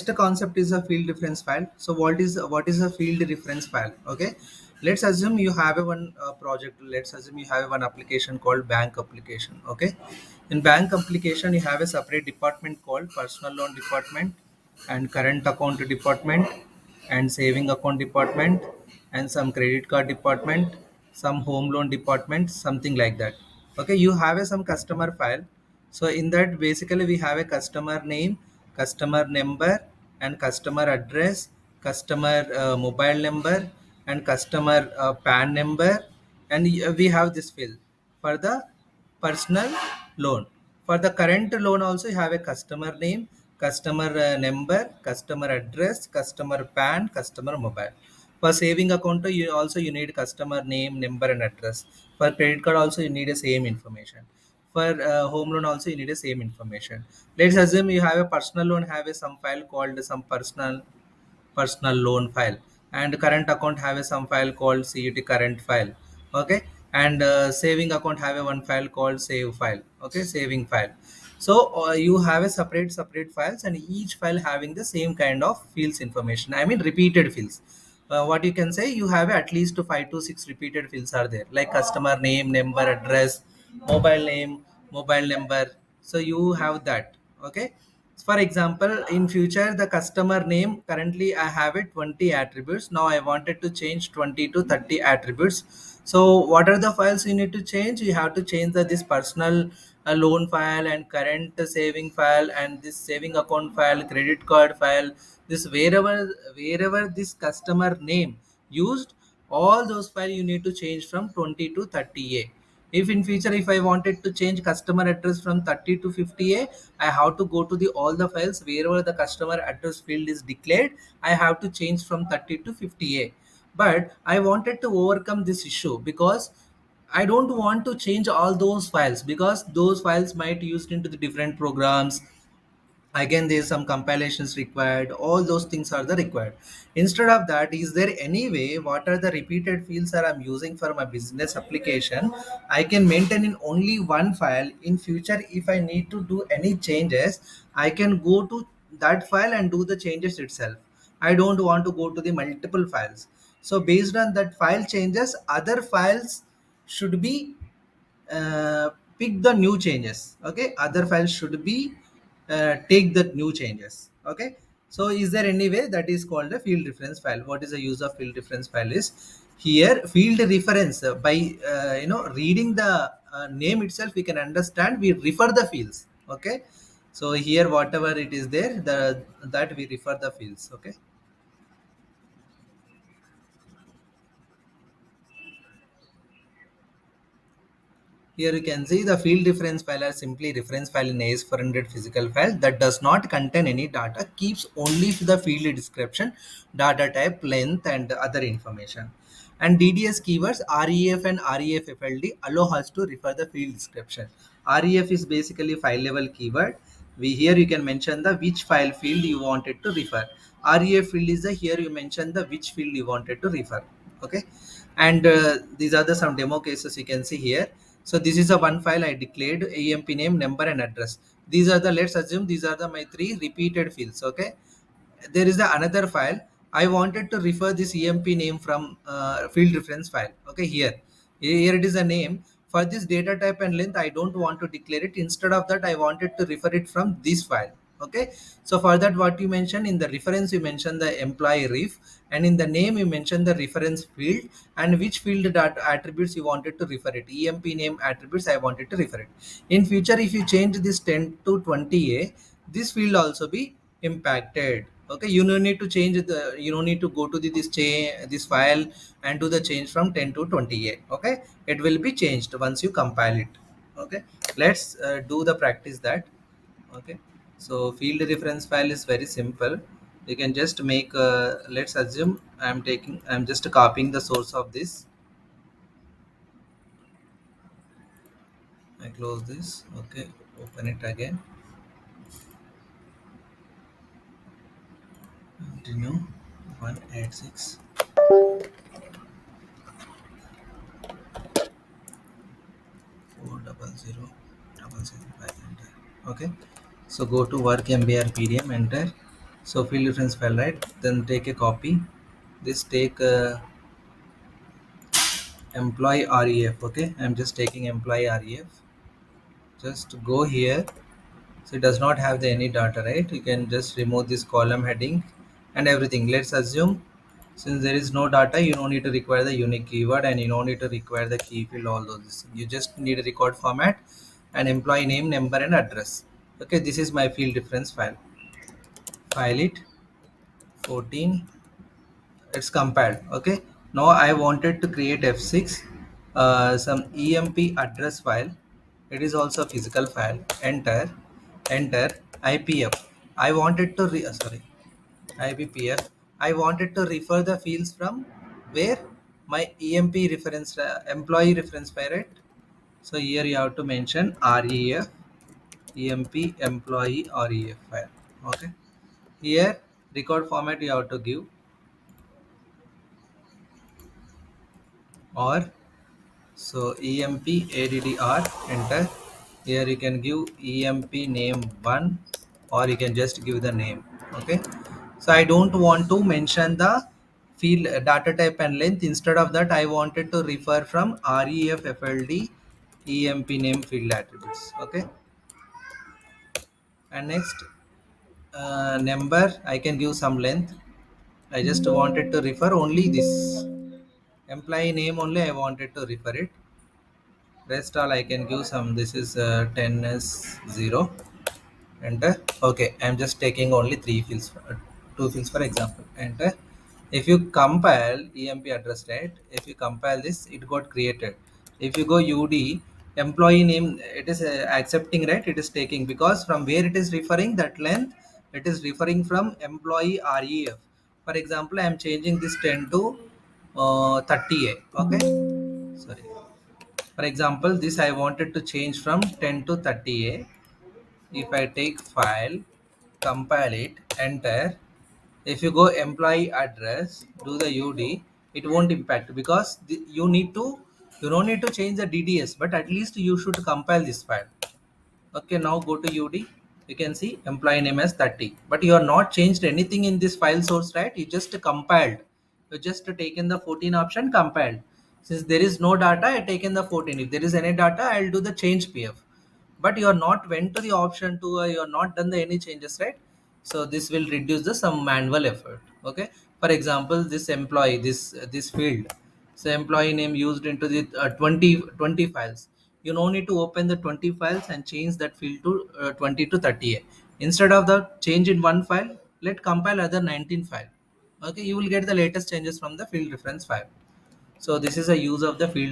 Next concept is a field reference file. So what is a field reference file? Okay, let's assume you have a one project. Let's assume you have one application called bank application. Okay, in bank application you have a separate department called personal loan department and current account department and saving account department and some credit card department, some home loan department, something like that. Okay, you have a some customer file. So in that basically we have a customer name, customer number and customer address, customer mobile number and customer PAN number, and we have this field for the personal loan. For the current loan also you have a customer name, customer number, customer address, customer PAN, customer mobile. For saving account you need customer name, number and address. For credit card also you need the same information. For home loan also you need the same information. Let's assume you have a personal loan, have a some file called some personal loan file, and current account have a some file called CUT current file. Okay, and saving account have a one file called save file. Okay, saving file. So you have a separate files, and each file having the same kind of fields information, I mean repeated fields. What you can say, you have at least 5 to 6 repeated fields are there, like customer name, number, address, mobile name, mobile number. So you have that. Okay, for example, in future the customer name, currently I have it 20 attributes. Now I wanted to change 20 to 30 attributes. So what are the files you need to change? You have to change this personal loan file and current saving file and this saving account file, credit card file. This wherever this customer name used, all those file you need to change from 20 to 30a. If in future if I wanted to change customer address from 30 to 50a, I have to go to the all the files wherever the customer address field is declared. I have to change from 30 to 50a. But I wanted to overcome this issue because I don't want to change all those files, because those files might used into the different programs. Again, there's some compilations required. All those things are the required. Instead of that, is there any way what are the repeated fields that I'm using for my business application, I can maintain in only one file? In future if I need to do any changes, I can go to that file and do the changes itself. I don't want to go to the multiple files. So based on that file changes, other files should be uh, pick the new changes. Okay, other files should be take the new changes. Okay, so is there any way? That is called a field reference file. What is the use of field reference file is, here field reference, by reading the name itself we can understand, we refer the fields. Okay, so here whatever it is there, the that we refer the fields. Okay, here you can see the field reference file are simply reference file in AS400 physical file that does not contain any data, keeps only the field description, data type, length and other information. And DDS keywords REF and REFFLD allow us to refer the field description. REF is basically file level keyword. We here you can mention the which file field you wanted to refer. REF field is the here you mention the which field you wanted to refer. Okay, and these are the some demo cases you can see here. So this is a one file I declared AMP name, number and address. These are the, let's assume these are the my three repeated fields. Okay, there is the another file. I wanted to refer this EMP name from field reference file. Okay, here it is a name. For this data type and length I don't want to declare it. Instead of that I wanted to refer it from this file. Okay, so for that what you mention in the reference, you mention the employee ref, and in the name you mention the reference field and which field that attributes you wanted to refer it. EMP name attributes I wanted to refer it. In future if you change this 10 to 20a, this field also be impacted. Okay, you no need to change the, you don't need to go to this change this file and do the change from 10 to 28. Okay, it will be changed once you compile it. Okay, let's do the practice that. Okay, so field reference file is very simple. You can just make let's assume I'm just copying the source of this. I close this. Okay, open it again, continue. 186 400 775, enter. Okay, so go to work MBR PDM, enter. So field reference file, right? Then take a copy. This take employee ref. Okay, I'm just taking employee ref. Just go here. So it does not have the any data, right? You can just remove this column heading and everything. Let's assume since there is no data, you don't need to require the unique keyword and you don't need to require the key field, all those. You just need a record format and employee name, number and address. Okay, this is my field reference file. File it 14. It's compiled. Okay, now I wanted to create f6 some emp address file. It is also a physical file. Enter ipf. I wanted to sorry, ibpf. I wanted to refer the fields from where my emp reference employee reference file, right? So here you have to mention ref emp employee ref file. Okay, here record format you have to give or so emp addr. Enter. Here you can give emp name 1 or you can just give the name. Okay, so I don't want to mention the field data type and length. Instead of that, I wanted to refer from ref fld emp name field attributes. Okay, and next number I can give some length. I just wanted to refer only this employee name only. I wanted to refer it. Rest all I can give some. This is 10 as 0. Enter. Okay, I'm just taking only three fields, two fields for example. Enter. If you compile emp address, right? If you compile this, it got created. If you go ud employee name, it is accepting, right? It is taking because from where it is referring that length, it is referring from employee ref. For example, I am changing this 10 to 30a. Okay, sorry. For example, this I wanted to change from 10 to 30a. If I take file, compile it, enter. If you go employee address, do the UD, it won't impact because you don't need to change the DDS, but at least you should compile this file. Okay, now go to UD. You can see employee name as 30, but you are not changed anything in this file source, right? You just compiled. You just taken the 14 option, compiled. Since there is no data, I taken the 14. If there is any data, I'll do the change PF. But you are not went to the option to you are not done the any changes, right? So this will reduce the some manual effort. Okay. For example, this employee, this field, so employee name used into the 20 files. You no need to open the 20 files and change that field to 20 to 30. Instead of the change in one file, let compile other 19 file. Okay, you will get the latest changes from the field reference file. So this is a use of the field